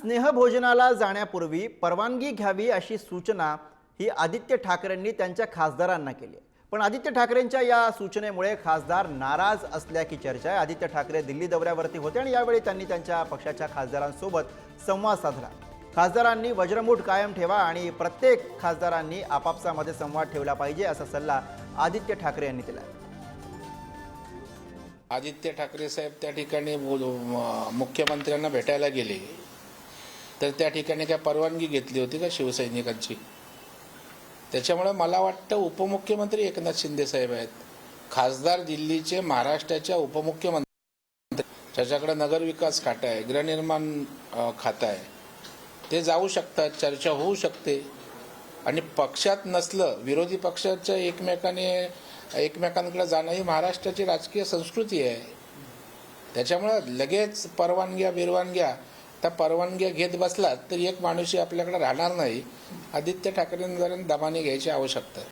स्नेहभोजनाला जाण्यापूर्वी परवानगी घ्यावी अशी सूचना ही आदित्य ठाकरेंनी त्यांच्या खासदारांना केली आहे। पण आदित्य ठाकरेंच्या या सूचनेमुळे खासदार नाराज असल्याची चर्चा आहे। आदित्य ठाकरे दिल्ली दौऱ्यावरती होते आणि यावेळी त्यांनी त्यांच्या पक्षाच्या खासदारांसोबत संवाद साधला। खासदारांनी वज्रमूठ कायम ठेवा आणि प्रत्येक खासदारांनी आपापसामध्ये संवाद ठेवला पाहिजे असा सल्ला आदित्य ठाकरे यांनी दिला। आदित्य ठाकरे साहेब त्या ठिकाणी मुख्यमंत्र्यांना भेटायला गेले तर त्या ठिकाणी काय परवानगी घेतली होती का शिवसैनिकांची? त्याच्यामुळे मला वाटतं उपमुख्यमंत्री एकनाथ शिंदे साहेब आहेत, खासदार दिल्लीचे महाराष्ट्राच्या उपमुख्यमंत्री, ज्याच्याकडे नगरविकास खातं आहे, गृहनिर्माण खातं आहे, ते जाऊ शकतात, चर्चा होऊ शकते। आणि पक्षात नसलं, विरोधी पक्षाच्या एकमेकांकडे जाणं ही महाराष्ट्राची राजकीय संस्कृती आहे। त्याच्यामुळे लगेच परवानग्या त्या परवानग्या घेत बसलात तर एक माणूसही आपल्याकडे राहणार नाही। आदित्य ठाकरेंना दमाने घ्यायची आवश्यकता आहे।